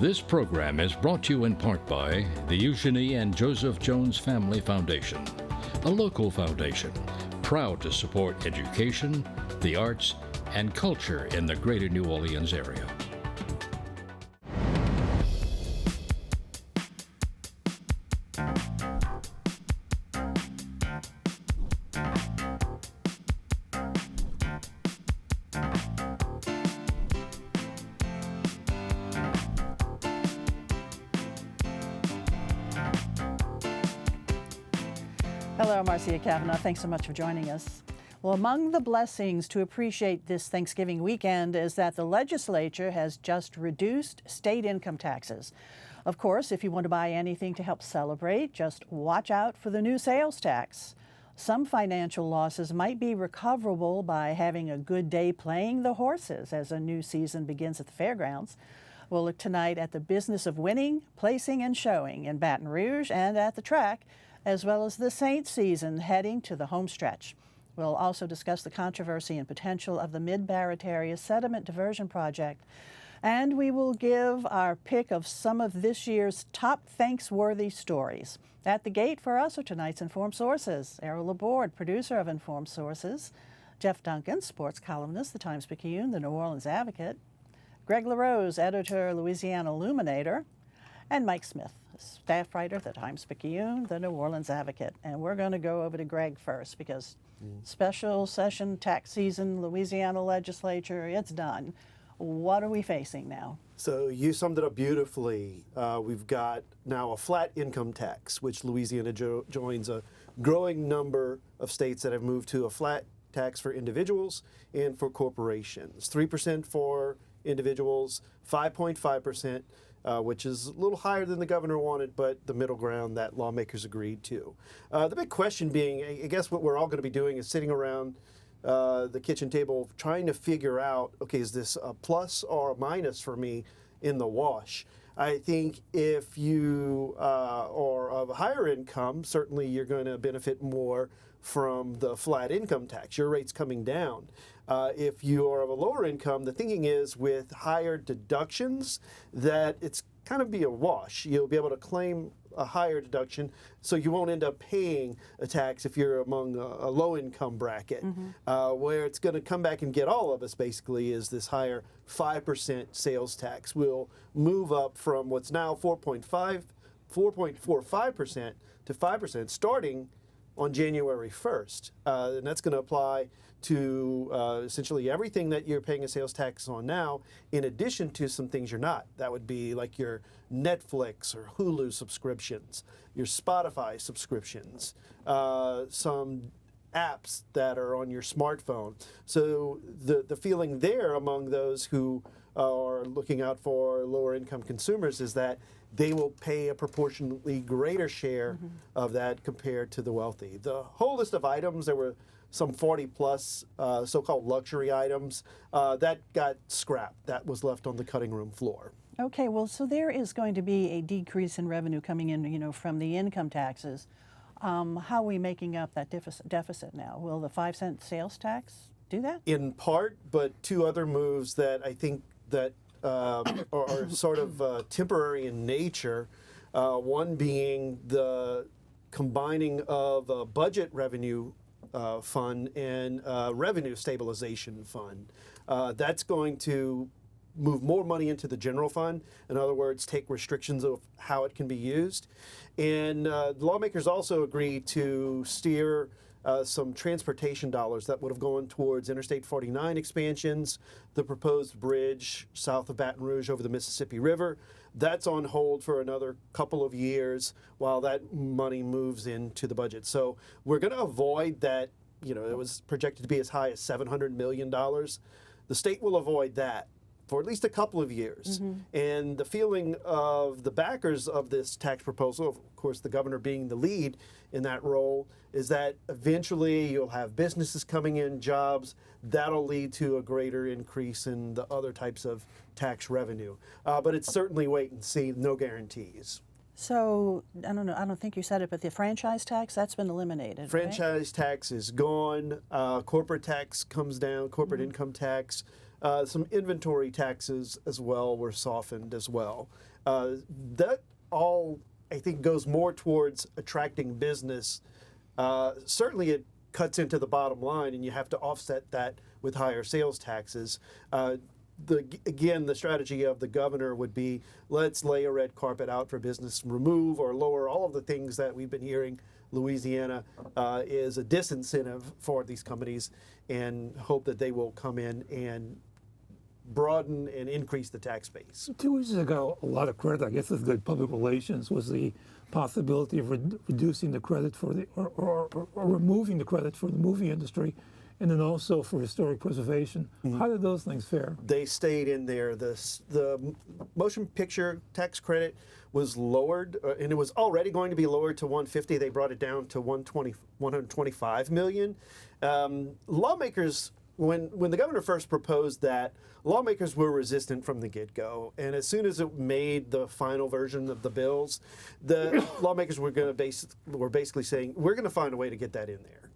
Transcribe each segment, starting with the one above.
This program is brought to you in part by the Eugenie and Joseph Jones Family Foundation, a local foundation proud to support education, the arts, and culture in the greater New Orleans area. Hello, Marcia Kavanaugh. Thanks so much for joining us. Well, among the blessings to appreciate this Thanksgiving weekend is that the legislature has just reduced state income taxes. Of course, if you want to buy anything to help celebrate, just watch out for the new sales tax. Some financial losses might be recoverable by having a good day playing the horses as a new season begins at the Fairgrounds. We'll look tonight at the business of winning, placing, and showing in Baton Rouge and at the track, as well as the Saints season heading to the home stretch. We'll also discuss the controversy and potential of the Mid-Barataria Sediment Diversion project. And we will give our pick of some of this year's top thanks-worthy stories. At the gate for us are tonight's Informed Sources. Errol, Laborde, producer of Informed Sources. Jeff Duncan, sports columnist, the Times-Picayune, the New Orleans Advocate. Greg LaRose, editor, Louisiana Illuminator. And Mike Smith, staff writer at the Times-Picayune, the New Orleans Advocate. And we're going to go over to Greg first because special session, tax season, Louisiana legislature, it's done. What are we facing now? So you summed it up beautifully. We've got now a flat income tax, which Louisiana joins a growing number of states that have moved to a flat tax for individuals and for corporations. 3% for individuals, 5.5%. Which is a little higher than the governor wanted, but the middle ground that lawmakers agreed to. The big question being, I guess what we're all going to be doing is sitting around the kitchen table trying to figure out, okay, is this a plus or a minus for me in the wash? I think if you are of a higher income, certainly you're going to benefit more from the flat income tax. Your rate's coming down. If you are of a lower income, the thinking is with higher deductions that it's kind of be a wash. You'll be able to claim a higher deduction, so you won't end up paying a tax if you're among a low income bracket. Where it's going to come back and get all of us basically is this higher 5% sales tax. We'll move up from what's now 4.45% to 5% starting on January 1st. And that's going to apply to essentially everything that you're paying a sales tax on now, in addition to some things you're not. That would be like your Netflix or Hulu subscriptions, your Spotify subscriptions, some apps that are on your smartphone. So the feeling there among those who are looking out for lower income consumers is that they will pay a proportionately greater share of that compared to the wealthy. The whole list of items, there were some 40 plus so-called luxury items, that got scrapped. That was left on the cutting room floor. Okay, well, so there is going to be a decrease in revenue coming in, from the income taxes. How are we making up that deficit now? Will the 5-cent sales tax do that? In part, but two other moves that I think that are sort of temporary in nature. One being the combining of a budget revenue fund and revenue stabilization fund. That's going to move more money into the general fund. In other words, take restrictions of how it can be used. And the lawmakers also agreed to steer some transportation dollars that would have gone towards Interstate 49 expansions, the proposed bridge south of Baton Rouge over the Mississippi River. That's on hold for another couple of years while that money moves into the budget. So we're going to avoid that, it was projected to be as high as $700 million. The state will avoid that for at least a couple of years. And the feeling of the backers of this tax proposal, of course the governor being the lead in that role, is that eventually you'll have businesses coming in, jobs, that'll lead to a greater increase in the other types of tax revenue. But it's certainly wait and see, no guarantees. So, I don't know, I don't think you said it, but the franchise tax, that's been eliminated, Franchise tax is gone. Corporate tax comes down, corporate income tax. Some inventory taxes as well were softened as well. That all, I think, goes more towards attracting business. Certainly it cuts into the bottom line, and you have to offset that with higher sales taxes. Again, the strategy of the governor would be, let's lay a red carpet out for business, remove or lower all of the things that we've been hearing Louisiana is a disincentive for these companies, and hope that they will come in and broaden and increase the tax base. 2 weeks ago, a lot of credit, I guess it's good public relations, was the possibility of reducing the credit for the, or removing the credit for the movie industry, and then also for historic preservation. How did those things fare? They stayed in there. The motion picture tax credit was lowered, and it was already going to be lowered to 150. They brought it down to 125 million. Lawmakers, when the governor first proposed that, lawmakers were resistant from the get-go, and as soon as it made the final version of the bills, the lawmakers were basically saying, we're going to find a way to get that in there.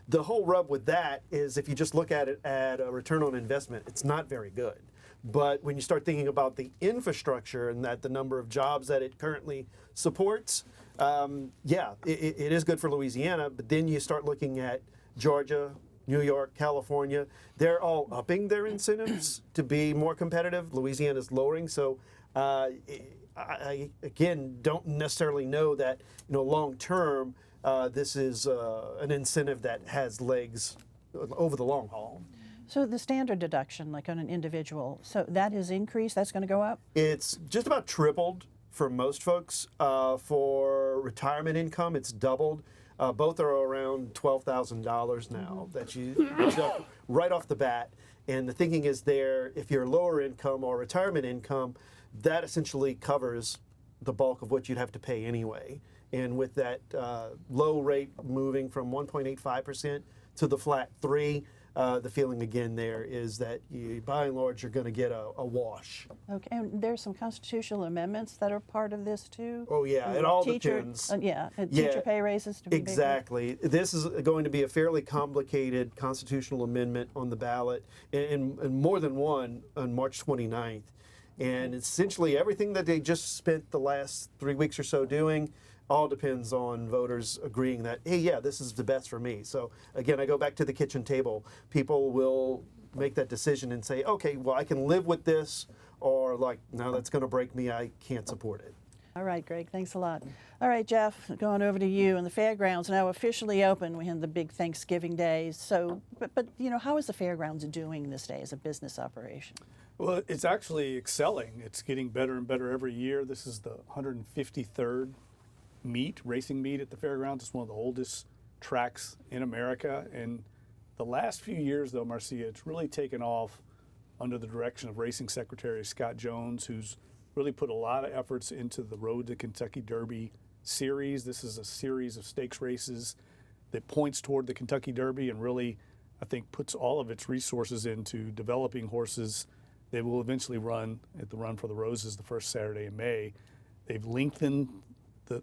The whole rub with that is, if you just look at it at a return on investment, it's not very good. But when you start thinking about the infrastructure and that the number of jobs that it currently supports, yeah, it is good for Louisiana. But then you start looking at Georgia, New York, California. They're all upping their incentives to be more competitive. Louisiana's lowering. So I again don't necessarily know that, long term, this is an incentive that has legs over the long haul. So the standard deduction, like on an individual, so that has increased, that's going to go up? It's just about tripled for most folks. For retirement income, it's doubled. Both are around $12,000 now that you deduct right off the bat. And the thinking is there, if you're lower income or retirement income, that essentially covers the bulk of what you'd have to pay anyway. And with that low rate moving from 1.85% to the flat 3%, the feeling again there is that you, by and large, you're going to get a wash. Okay, and there's some constitutional amendments that are part of this too? Oh yeah, it all depends. Teacher pay raises to be exactly. This is going to be a fairly complicated constitutional amendment on the ballot, and more than one on March 29th. And essentially everything that they just spent the last 3 weeks or so doing all depends on voters agreeing that, hey, yeah, this is the best for me. So again, I go back to the kitchen table. People will make that decision and say, okay, well, I can live with this, or like, no, that's going to break me. I can't support it. All right, Greg, thanks a lot. All right, Jeff, going over to you. And the Fairgrounds now officially open. We had the big Thanksgiving days. So, but how is the Fairgrounds doing this day as a business operation? Well, it's actually excelling. It's getting better and better every year. This is the 153rd racing meet at the Fairgrounds. It's one of the oldest tracks in America. And the last few years, though, Marcia, it's really taken off under the direction of Racing Secretary Scott Jones, who's really put a lot of efforts into the Road to Kentucky Derby series. This is a series of stakes races that points toward the Kentucky Derby and really, I think, puts all of its resources into developing horses that will eventually run at the Run for the Roses the first Saturday in May. They've lengthened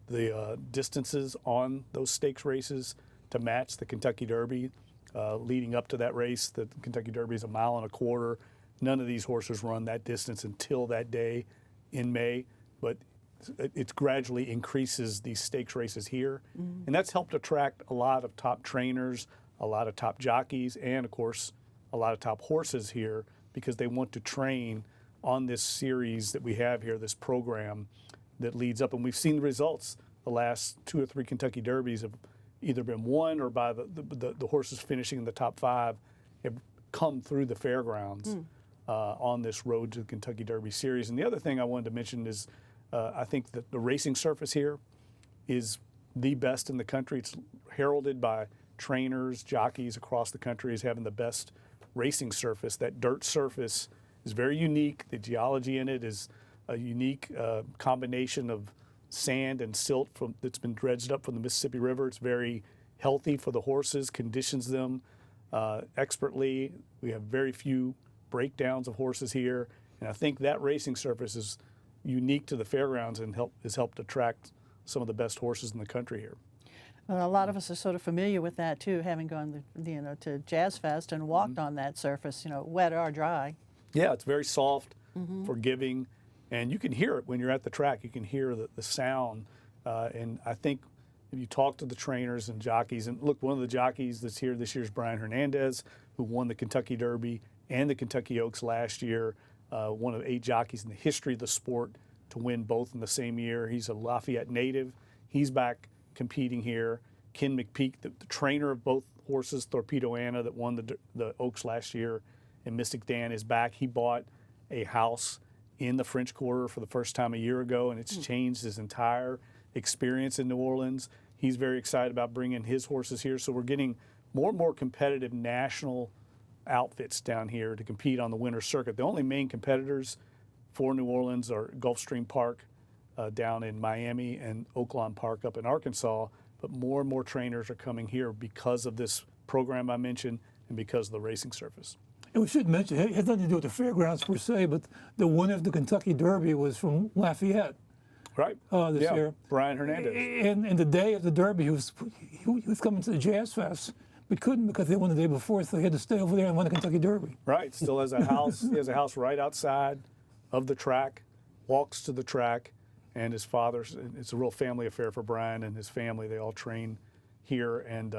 the distances on those stakes races to match the Kentucky Derby. Leading up to that race, the Kentucky Derby is 1.25 miles. None of these horses run that distance until that day in May, but it gradually increases these stakes races here. And that's helped attract a lot of top trainers, a lot of top jockeys, and of course, a lot of top horses here, because they want to train on this series that we have here, this program that leads up. And we've seen the results. The last 2 or 3 Kentucky Derbies have either been won or by the horses finishing in the top 5 have come through the Fairgrounds on this Road to the Kentucky Derby series. And the other thing I wanted to mention is I think that the racing surface here is the best in the country. It's heralded by trainers, jockeys across the country as having the best racing surface. That dirt surface is very unique. The geology in it is a unique combination of sand and silt that's been dredged up from the Mississippi River. It's very healthy for the horses, conditions them expertly. We have very few breakdowns of horses here, and I think that racing surface is unique to the Fairgrounds and has helped attract some of the best horses in the country here. Well, a lot of us are sort of familiar with that too, having gone to Jazz Fest and walked on that surface, wet or dry. Yeah, it's very soft, forgiving, And you can hear it when you're at the track. You can hear the sound. And I think if you talk to the trainers and jockeys, and look, one of the jockeys that's here this year is Brian Hernandez, who won the Kentucky Derby and the Kentucky Oaks last year, one of 8 jockeys in the history of the sport to win both in the same year. He's a Lafayette native. He's back competing here. Ken McPeak, the trainer of both horses, Torpedo Anna, that won the Oaks last year, and Mystic Dan is back. He bought a house in the French Quarter for the first time a year ago, and it's changed his entire experience in New Orleans. He's very excited about bringing his horses here. So we're getting more and more competitive national outfits down here to compete on the winter circuit. The only main competitors for New Orleans are Gulfstream Park down in Miami and Oaklawn Park up in Arkansas. But more and more trainers are coming here because of this program I mentioned and because of the racing surface. And we should mention, it has nothing to do with the fairgrounds per se, but the winner of the Kentucky Derby was from Lafayette. Right. This year. Brian Hernandez. And the day of the Derby, he was coming to the Jazz Fest, but couldn't because they won the day before, so he had to stay over there and win the Kentucky Derby. Right. Still has a house. He has a house right outside of the track, walks to the track, and his father's. It's a real family affair for Brian and his family. They all train here, and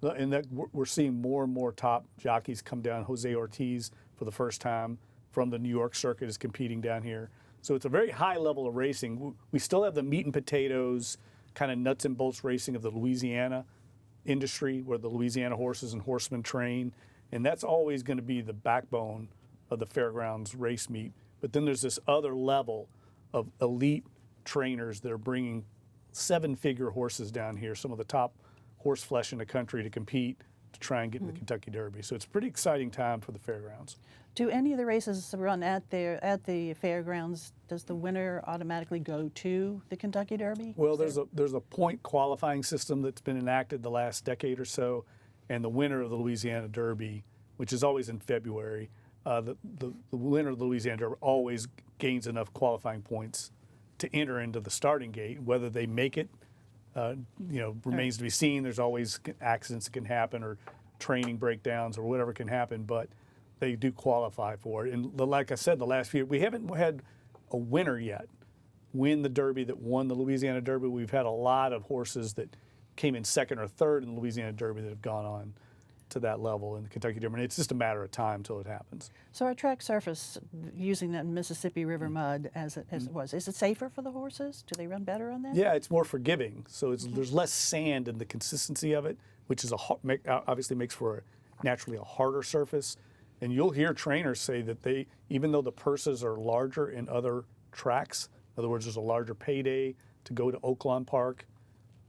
that we're seeing more and more top jockeys come down. Jose Ortiz, for the first time from the New York circuit, is competing down here. So it's a very high level of racing. We still have the meat and potatoes, kind of nuts and bolts racing of the Louisiana industry, where the Louisiana horses and horsemen train, and that's always going to be the backbone of the Fairgrounds race meet. But then there's this other level of elite trainers that are bringing 7-figure horses down here, some of the top horse flesh in the country, to compete to try and get in the Kentucky Derby. So it's a pretty exciting time for the Fairgrounds. Do any of the races run at the fairgrounds? Does the winner automatically go to the Kentucky Derby? Well, there's a point qualifying system that's been enacted the last decade or so, and the winner of the Louisiana Derby, which is always in February, the winner of the Louisiana Derby always gains enough qualifying points to enter into the starting gate. Whether they make it, remains to be seen. There's always accidents that can happen, or training breakdowns, or whatever can happen, but they do qualify for it. And like I said, the last few, we haven't had a winner yet win the Derby that won the Louisiana Derby. We've had a lot of horses that came in second or third in the Louisiana Derby that have gone on to that level in the Kentucky Derby. And it's just a matter of time till it happens. So our track surface, using that Mississippi River mud as it was, is it safer for the horses? Do they run better on that? Yeah, it's more forgiving. So there's less sand in the consistency of it, which is obviously makes for naturally a harder surface. And you'll hear trainers say that even though the purses are larger in other tracks, in other words, there's a larger payday to go to Oaklawn Park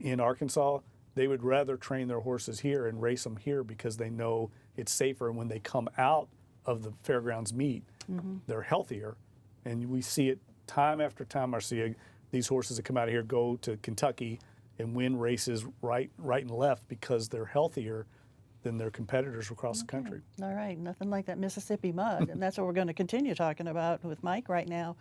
in Arkansas, they would rather train their horses here and race them here because they know it's safer. And when they come out of the Fairgrounds meet, they're healthier. And we see it time after time, Marcia. These horses that come out of here go to Kentucky and win races right and left because they're healthier than their competitors across the country. All right, nothing like that Mississippi mud, and that's what we're going to continue talking about with Mike right now,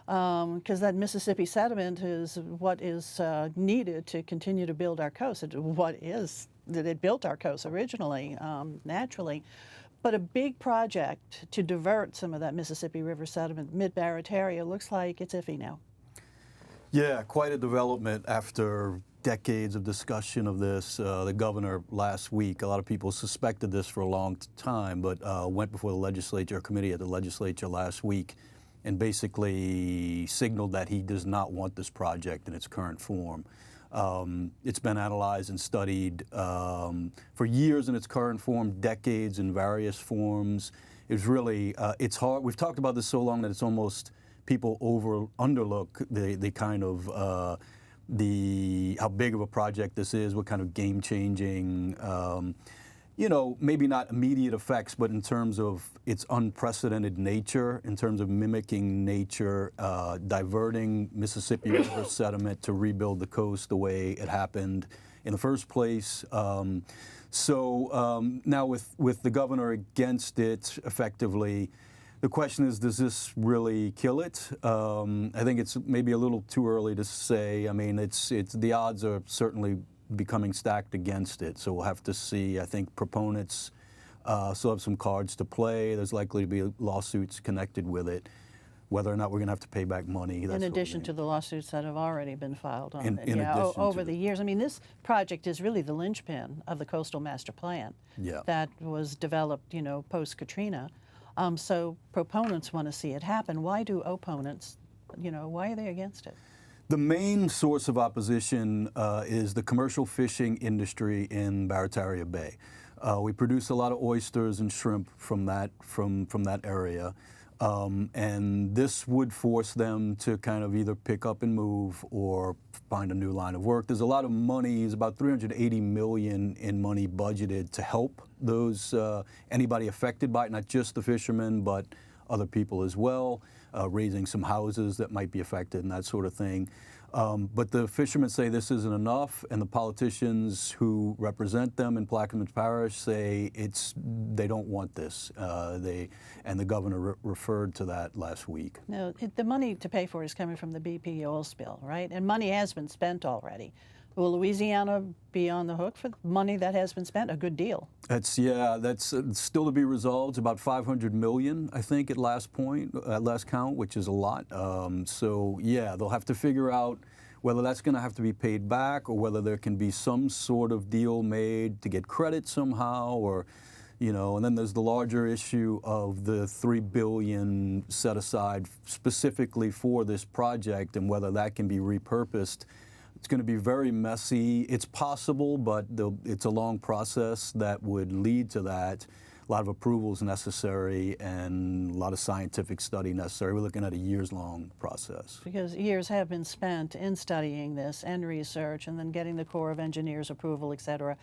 because that Mississippi sediment is what is needed to continue to build our coast. It built our coast originally, naturally, but a big project to divert some of that Mississippi River sediment, Mid-Barataria, looks like it's iffy now. Yeah, quite a development after decades of discussion of this. The governor last week, a lot of people suspected this for a long time, but went before the legislature, a committee at the legislature last week, and basically signaled that he does not want this project in its current form. It's been analyzed and studied for years in its current form, decades in various forms. It's really, it's hard. We've talked about this so long that it's almost people underlook the kind of how big of a project this is, what kind of game-changing, maybe not immediate effects, but in terms of its unprecedented nature, in terms of mimicking nature, diverting Mississippi River sediment to rebuild the coast the way it happened in the first place. So now with the governor against it effectively, the question is, does this really kill it? I think it's maybe a little too early to say. I mean, the odds are certainly becoming stacked against it. So we'll have to see. I think proponents still have some cards to play. There's likely to be lawsuits connected with it. whether or not we're going to have to pay back money. In addition to the lawsuits that have already been filed on it. In addition over to the years. I mean, this project is really the linchpin of the Coastal Master Plan Yeah. that was developed, post-Katrina. So proponents want to see it happen. Why do opponents, why are they against it? The main source of opposition is the commercial fishing industry in Barataria Bay. We produce a lot of oysters and shrimp from that area, and this would force them to kind of either pick up and move or find a new line of work. There's a lot of money. There's about $380 million in money budgeted to help those anybody affected by it, not just the fishermen, but other people as well. Raising some houses that might be affected and that sort of thing. But the fishermen say this isn't enough, and the politicians who represent them in Plaquemine Parish say they don't want this. And the governor referred to that last week. No, the money to pay for it is coming from the BP oil spill, right? And money has been spent already. Will Louisiana be on the hook for the money that has been spent? A good deal. That's still to be resolved. It's about $500 million, I think, at last count, which is a lot. They'll have to figure out whether that's going to have to be paid back or whether there can be some sort of deal made to get credit somehow, or, and then there's the larger issue of the $3 billion set aside specifically for this project and whether that can be repurposed. It's going to be very messy. It's possible, but it's a long process that would lead to that. A lot of approvals necessary and a lot of scientific study necessary. We're looking at a years-long process. Because years have been spent in studying this and research and then getting the Corps of Engineers approval, et cetera.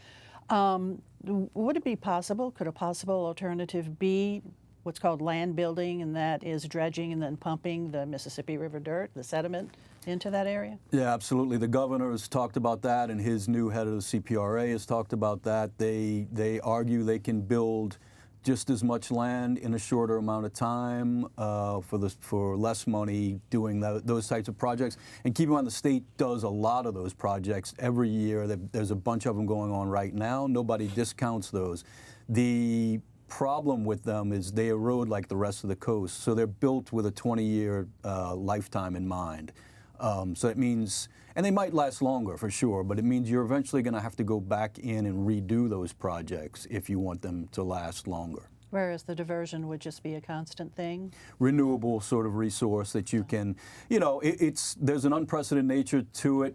Would it be possible, could a possible alternative be what's called land building, and that is dredging and then pumping the Mississippi River dirt, the sediment, into that area? Yeah, absolutely. The governor has talked about that, and his new head of the CPRA has talked about that. They argue they can build just as much land in a shorter amount of time for less money doing those types of projects. And keep in mind, the state does a lot of those projects every year. There's a bunch of them going on right now. Nobody discounts those. The problem with them is they erode like the rest of the coast. So they're built with a 20-year lifetime in mind. So it means, and they might last longer for sure, but it means you're eventually going to have to go back in and redo those projects if you want them to last longer. Whereas the diversion would just be a constant thing? Renewable sort of resource that you can, there's an unprecedented nature to it.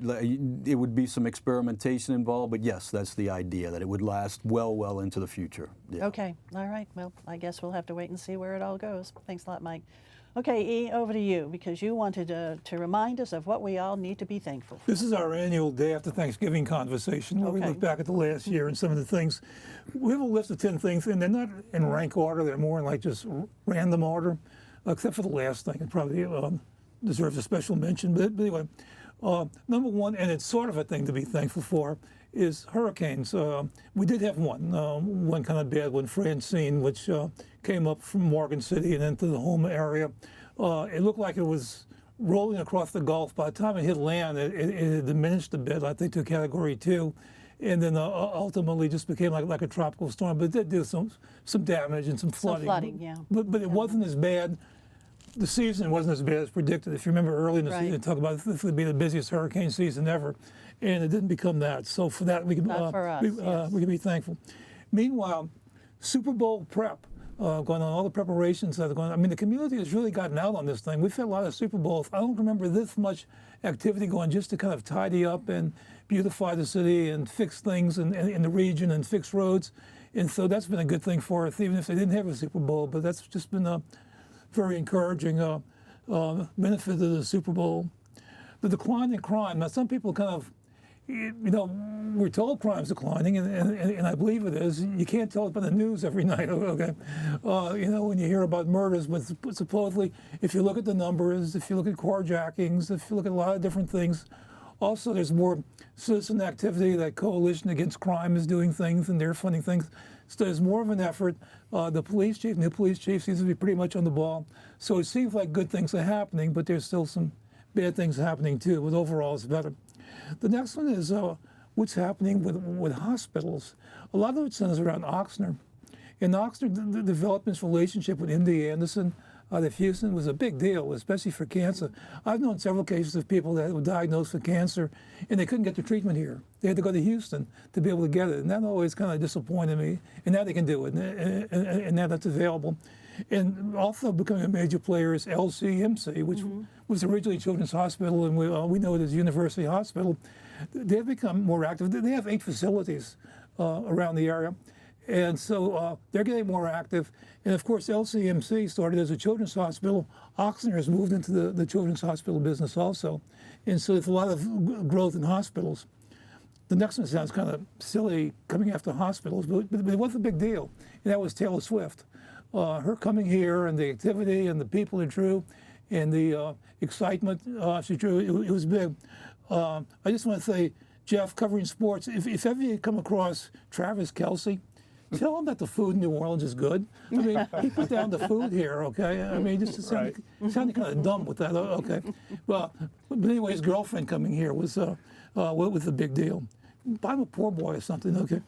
It would be some experimentation involved, but yes, that's the idea, that it would last well into the future. Yeah. Okay, all right. Well, I guess we'll have to wait and see where it all goes. Thanks a lot, Mike. Okay, E, over to you, because you wanted to remind us of what we all need to be thankful for. This is our annual Day After Thanksgiving conversation where we look back at the last year and some of the things. We have a list of 10 things, and they're not in rank order. They're more in like just random order, except for the last thing. It probably deserves a special mention. But anyway, number one, and it's sort of a thing to be thankful for, is hurricanes. We did have one kind of bad one, Francine, which came up from Morgan City and into the home area. It looked like it was rolling across the Gulf. By the time it hit land, it had diminished a bit, I think, to Category 2, and then ultimately just became like a tropical storm. But it did do some damage and some flooding. Some flooding, yeah. But it wasn't as bad. The season wasn't as bad as predicted. If you remember early in the season, they talked about this would be the busiest hurricane season ever, and it didn't become that. So for that, we can be thankful. Meanwhile, Super Bowl prep going on, all the preparations that are going on. I mean, the community has really gotten out on this thing. We've had a lot of Super Bowls. I don't remember this much activity going just to kind of tidy up and beautify the city and fix things in the region and fix roads. And so that's been a good thing for us, even if they didn't have a Super Bowl. But that's just been a very encouraging benefit of the Super Bowl. The decline in crime. Now, some people kind of, we're told crime's declining, and I believe it is. You can't tell it by the news every night, okay? When you hear about murders, but supposedly, if you look at the numbers, if you look at carjackings, if you look at a lot of different things, also there's more citizen activity. That Coalition Against Crime is doing things, and they're funding things. So there's more of an effort. The new police chief seems to be pretty much on the ball. So it seems like good things are happening, but there's still some bad things happening too, but overall it's better. The next one is what's happening with hospitals. A lot of it centers around Oxnard. In Oxnard, the development's relationship with MD Anderson out of Houston was a big deal, especially for cancer. I've known several cases of people that were diagnosed with cancer and they couldn't get the treatment here. They had to go to Houston to be able to get it, and that always kind of disappointed me. And now they can do it, and now that's available. And also becoming a major player is LCMC, which was originally Children's Hospital, and we know it as University Hospital. They've become more active. They have 8 facilities around the area. And so they're getting more active. And of course, LCMC started as a children's hospital. Oxnard has moved into the children's hospital business also. And so there's a lot of growth in hospitals. The next one sounds kind of silly, coming after hospitals, but it was a big deal. And that was Taylor Swift. Her coming here and the activity and the people it drew and the excitement she drew, it was big. I just want to say, Jeff, covering sports, if ever you come across Travis Kelce, tell him that the food in New Orleans is good. I mean, he put down the food here, okay? I mean, just sounded kind of dumb with that, okay? Well, but anyway, his girlfriend coming here was a big deal. I'm a poor boy or something, okay?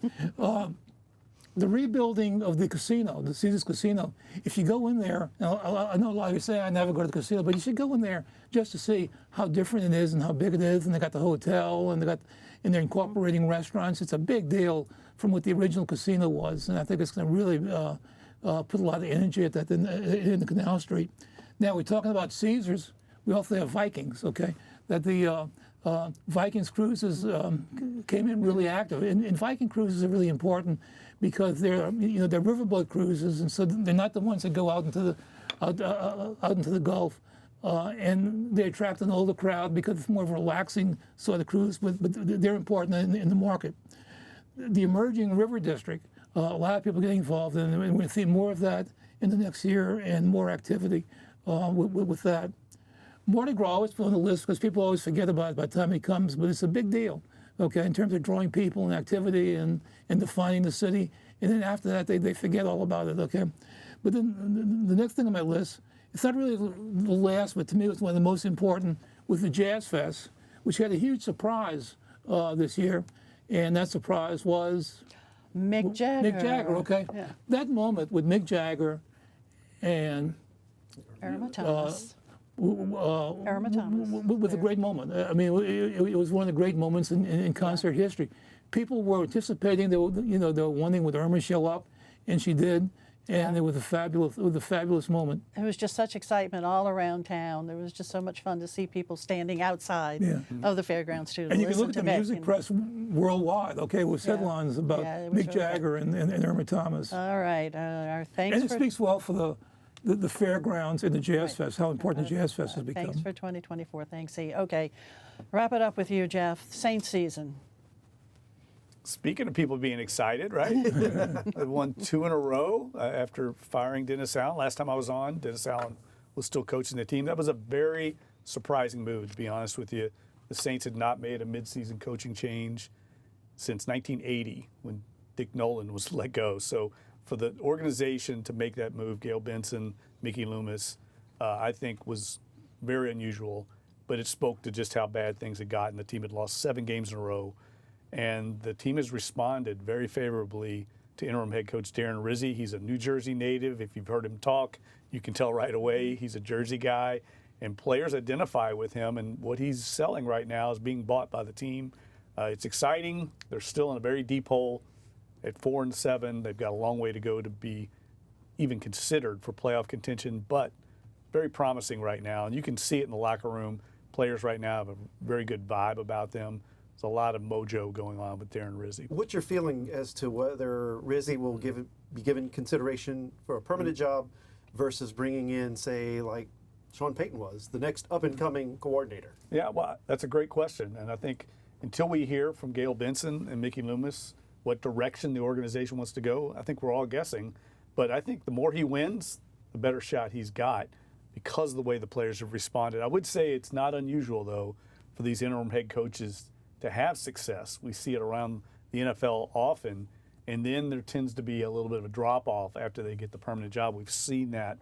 The rebuilding of the casino, the Caesars Casino, if you go in there, I know a lot of you say I never go to the casino, but you should go in there just to see how different it is and how big it is. And they got the hotel and they're incorporating restaurants. It's a big deal from what the original casino was. And I think it's going to really put a lot of energy at that in the Canal Street. Now, we're talking about Caesars. We also have Vikings, okay? That the Vikings cruises came in really active. And Viking cruises are really important because they're riverboat cruises, and so they're not the ones that go out into the Gulf. And they attract an older crowd because it's more of a relaxing sort of cruise, but they're important in the market. The emerging river district, a lot of people getting involved in, and we're going to see more of that in the next year and more activity with that. Mardi Gras always put on the list because people always forget about it by the time it comes, but it's a big deal, okay, in terms of drawing people and activity and defining the city. And then after that, they forget all about it, okay? But then the next thing on my list, it's not really the last, but to me it was one of the most important, was the Jazz Fest, which had a huge surprise this year. And that surprise was Mick Jagger. Mick Jagger, okay? Yeah. That moment with Mick Jagger and Errol Thomas. Was a great moment. I mean, it was one of the great moments in concert history. People were anticipating, they were wanting would Irma show up, and she did. And it was a fabulous moment. It was just such excitement all around town. There was just so much fun to see people standing outside of the fairgrounds too. And you can look at the music press worldwide, okay, with headlines about Mick Jagger and Irma Thomas. All right, our thanks. And it speaks well for the fairgrounds and the Jazz Fest, how important the Jazz Fest has become. Thanks for 2024. Thanks, E. Okay, wrap it up with you, Jeff. Saints season. Speaking of people being excited, right? They won 2 in a row after firing Dennis Allen. Last time I was on, Dennis Allen was still coaching the team. That was a very surprising move, to be honest with you. The Saints had not made a midseason coaching change since 1980 when Dick Nolan was let go. So for the organization to make that move, Gail Benson, Mickey Loomis, I think was very unusual. But it spoke to just how bad things had gotten. The team had lost 7 games in a row. And the team has responded very favorably to interim head coach Darren Rizzi. He's a New Jersey native. If you've heard him talk, you can tell right away he's a Jersey guy. And players identify with him, and what he's selling right now is being bought by the team. It's exciting. They're still in a very deep hole at 4-7. They've got a long way to go to be even considered for playoff contention, but very promising right now. And you can see it in the locker room. Players right now have a very good vibe about them. There's a lot of mojo going on with Darren Rizzi. What's your feeling as to whether Rizzi will be given consideration for a permanent job versus bringing in, say, like Sean Payton was, the next up-and-coming coordinator? Yeah, well, that's a great question. And I think until we hear from Gail Benson and Mickey Loomis what direction the organization wants to go, I think we're all guessing. But I think the more he wins, the better shot he's got because of the way the players have responded. I would say it's not unusual, though, for these interim head coaches to have success. We see it around the NFL often, and then there tends to be a little bit of a drop-off after they get the permanent job. We've seen that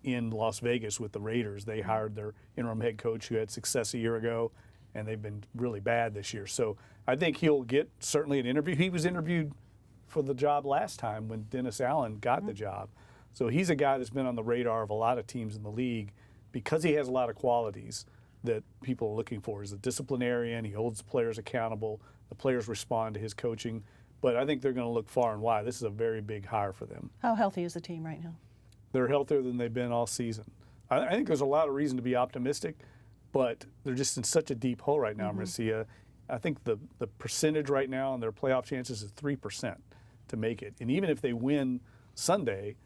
in Las Vegas with the Raiders. They hired their interim head coach who had success a year ago, and they've been really bad this year. So I think he'll get certainly an interview. He was interviewed for the job last time when Dennis Allen got the job. So he's a guy that's been on the radar of a lot of teams in the league because he has a lot of qualities that people are looking for. He's a disciplinarian. He holds the players accountable. The players respond to his coaching. But I think they're going to look far and wide. This is a very big hire for them. How healthy is the team right now? They're healthier than they've been all season. I think there's a lot of reason to be optimistic, but they're just in such a deep hole right now, Marcia. I think the percentage right now on their playoff chances is 3% to make it. And even if they win Sunday,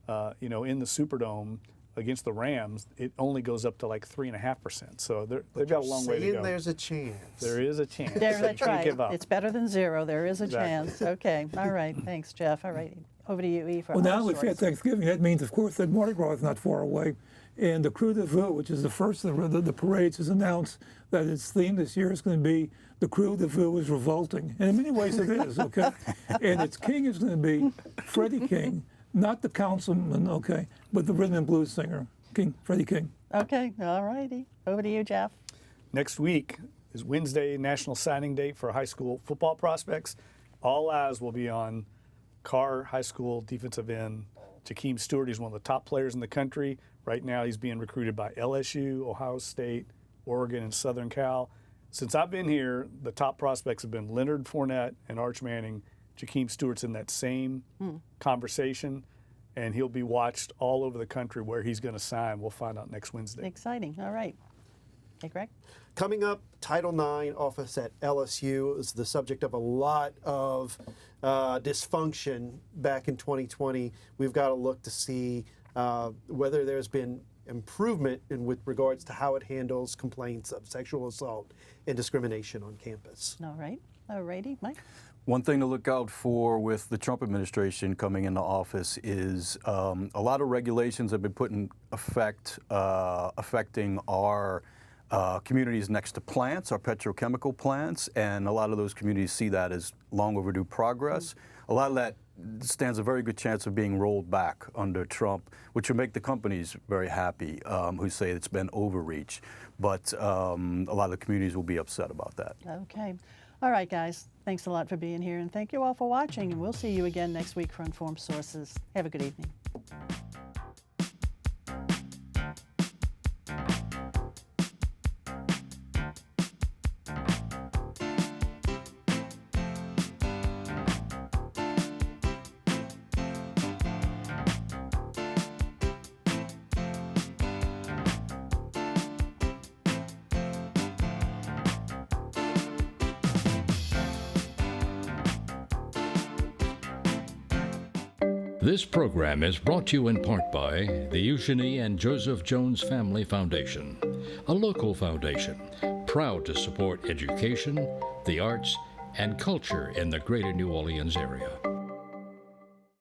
in the Superdome against the Rams, it only goes up to like 3.5%. So they've got a long way to go. There's a chance. There is a chance. That's Can't right. give up. It's better than zero. There is a Exactly. chance. Okay. All right. Thanks, Jeff. All right. Over to you, E, for Well, now our we've had stories. Thanksgiving. That means, of course, that Mardi Gras is not far away. And the Crew de Ville, which is the first of the parades, has announced that its theme this year is going to be the Crew de Ville is revolting. And in many ways it is, okay? And its king is going to be Freddie King, not the councilman, okay, but the rhythm and blues singer, Freddie King. Okay. All righty. Over to you, Jeff. Next week is Wednesday, National Signing Day for high school football prospects. All eyes will be on Carr High School defensive end Jakeem Stewart. He's one of the top players in the country. Right now he's being recruited by LSU, Ohio State, Oregon, and Southern Cal. Since I've been here, the top prospects have been Leonard Fournette and Arch Manning. Jakeem Stewart's in that same conversation, and he'll be watched all over the country where he's going to sign. We'll find out next Wednesday. Exciting. All right. Hey, Greg? Coming up, Title IX office at LSU is the subject of a lot of dysfunction back in 2020. We've got to look to see whether there's been improvement with regards to how it handles complaints of sexual assault and discrimination on campus. All right. All righty. Mike? One thing to look out for with the Trump administration coming into office is a lot of regulations have been put in effect affecting our communities next to plants, our petrochemical plants, and a lot of those communities see that as long overdue progress. A lot of that stands a very good chance of being rolled back under Trump, which will make the companies very happy who say it's been overreach. But a lot of the communities will be upset about that. Okay. All right, guys. Thanks a lot for being here, and thank you all for watching, and we'll see you again next week for Informed Sources. Have a good evening. This program is brought to you in part by the Eugenie and Joseph Jones Family Foundation, a local foundation proud to support education, the arts, and culture in the greater New Orleans area.